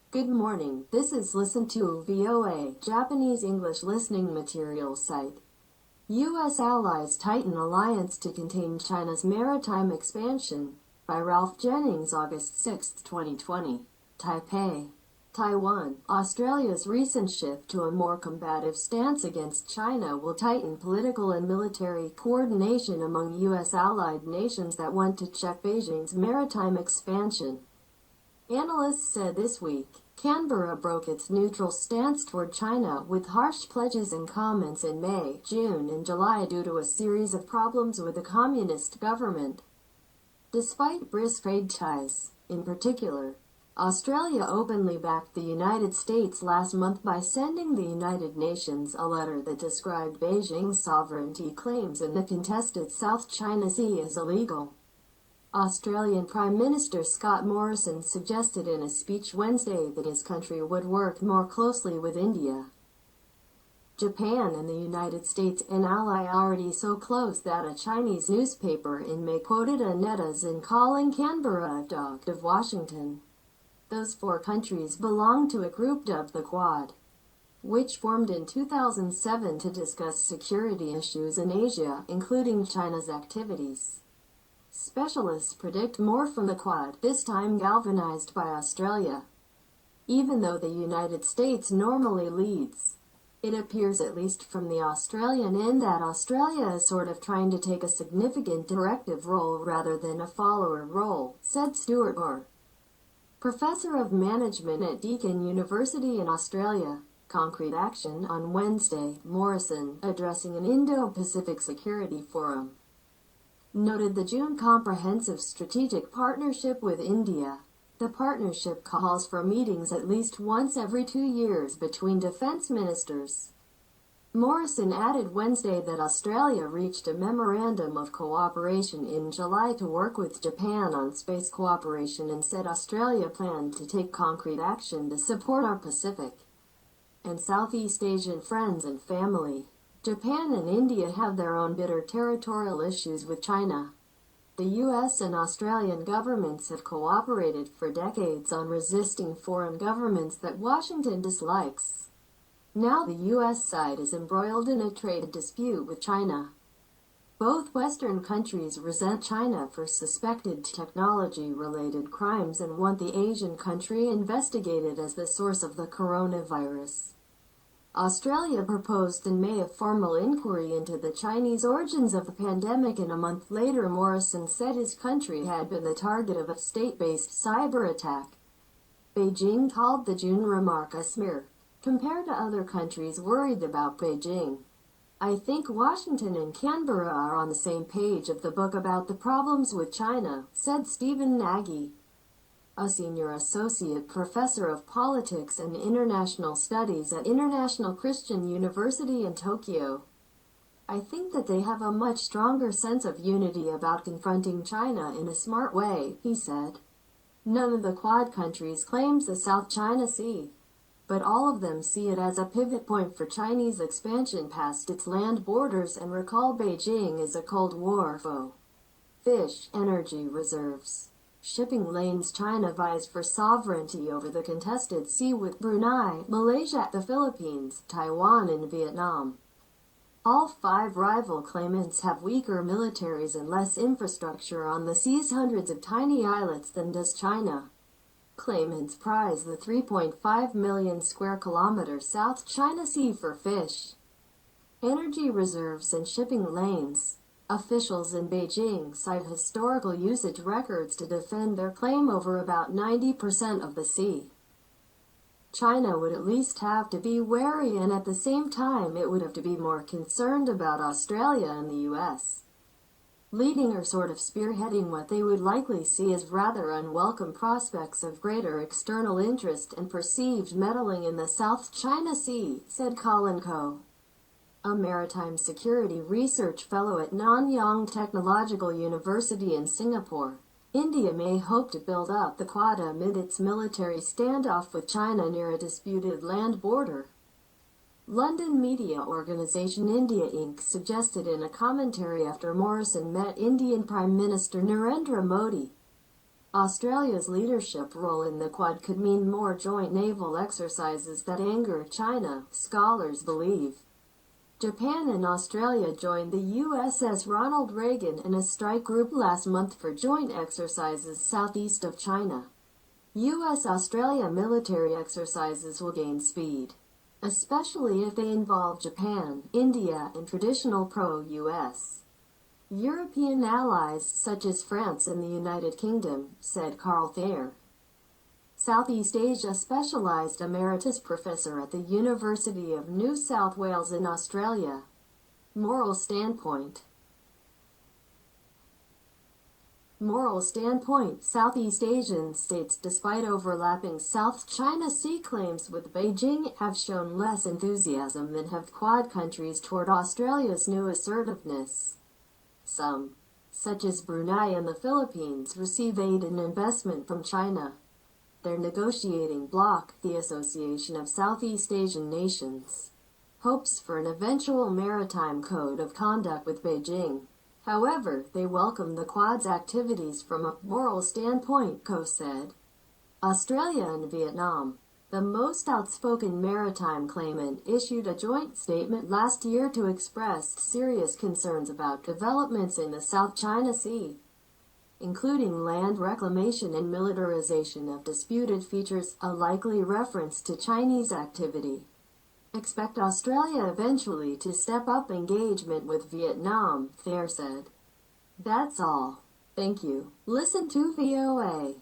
Good morning, this is Listen to VOA, Japanese English listening material site. U.S. allies tighten alliance to contain China's maritime expansion, by Ralph Jennings, August 6, 2020. TAIPEI, Taiwan. Australia's recent shift to a more combative stance against China will tighten political and military coordination among U.S. allied nations that want to check Beijing's maritime expansion. Analysts said this week, Canberra broke its neutral stance toward China with harsh pledges and comments in May, June, and July due to a series of problems with the communist government. Despite brisk trade ties, in particular, Australia openly backed the United States last month by sending the United Nations a letter that described Beijing's sovereignty claims in the contested South China Sea as illegal. Australian Prime Minister Scott Morrison suggested in a speech Wednesday that his country would work more closely with India, Japan, and the United States, an ally already so close that a Chinese newspaper in May quoted a netizen calling Canberra a dog of Washington. Those four countries belong to a group dubbed the Quad, which formed in 2007 to discuss security issues in Asia, including China's activities. Specialists predict more from the Quad, this time galvanized by Australia. Even though the United States normally leads, it appears, at least from the Australian end, that Australia is sort of trying to take a significant directive role rather than a follower role, said Stuart Moore, professor of management at Deakin University in Australia. Concrete action on Wednesday, Morrison, addressing an Indo-Pacific Security Forum, noted the June comprehensive strategic partnership with India. The partnership calls for meetings at least once every 2 years between defense ministers. Morrison added Wednesday that Australia reached a memorandum of cooperation in July to work with Japan on space cooperation and said Australia planned to take concrete action to support our Pacific and Southeast Asian friends and family. Japan and India have their own bitter territorial issues with China. The U.S. and Australian governments have cooperated for decades on resisting foreign governments that Washington dislikes. Now the U.S. side is embroiled in a trade dispute with China. Both Western countries resent China for suspected technology-related crimes and want the Asian country investigated as the source of the coronavirus. Australia proposed in May a formal inquiry into the Chinese origins of the pandemic, and a month later Morrison said his country had been the target of a state-based cyber attack. Beijing called the June remark a smear, compared to other countries worried about Beijing. I think Washington and Canberra are on the same page of the book about the problems with China, said Stephen Nagy, a senior associate professor of politics and international studies at International Christian University in Tokyo. I think that they have a much stronger sense of unity about confronting China in a smart way, he said. None of the Quad countries claims the South China Sea, but all of them see it as a pivot point for Chinese expansion past its land borders and recall Beijing as a Cold War foe. Fish, energy reserves, shipping lanes. China vies for sovereignty over the contested sea with Brunei, Malaysia, the Philippines, Taiwan, and Vietnam. All five rival claimants have weaker militaries and less infrastructure on the sea's hundreds of tiny islets than does China. Claimants prize the 3.5 million square kilometer South China Sea for fish, energy reserves, and shipping lanes. Officials in Beijing cite historical usage records to defend their claim over about 90% of the sea. China would at least have to be wary, and at the same time it would have to be more concerned about Australia and the U.S. leading or sort of spearheading what they would likely see as rather unwelcome prospects of greater external interest and perceived meddling in the South China Sea, said Colin Coe, a maritime security research fellow at Nanyang Technological University in Singapore. India may hope to build up the Quad amid its military standoff with China near a disputed land border. London media organisation India Inc. suggested in a commentary after Morrison met Indian Prime Minister Narendra Modi. Australia's leadership role in the Quad could mean more joint naval exercises that anger China, scholars believe. Japan and Australia joined the USS Ronald Reagan in a strike group last month for joint exercises southeast of China. US-Australia military exercises will gain speed, especially if they involve Japan, India, and traditional pro-US European allies such as France and the United Kingdom, said Carl Thayer, Southeast Asia Specialized Emeritus Professor at the University of New South Wales in Australia. Moral standpoint. Southeast Asian states, despite overlapping South China Sea claims with Beijing, have shown less enthusiasm than have Quad countries toward Australia's new assertiveness. Some, such as Brunei and the Philippines, receive aid and investment from China. Their negotiating bloc, the Association of Southeast Asian Nations, hopes for an eventual maritime code of conduct with Beijing. However, they welcome the Quad's activities from a moral standpoint, Ko said. Australia and Vietnam, the most outspoken maritime claimant, issued a joint statement last year to express serious concerns about developments in the South China Sea, including land reclamation and militarization of disputed features, a likely reference to Chinese activity. Expect Australia eventually to step up engagement with Vietnam, Thayer said. That's all. Thank you. Listen to VOA.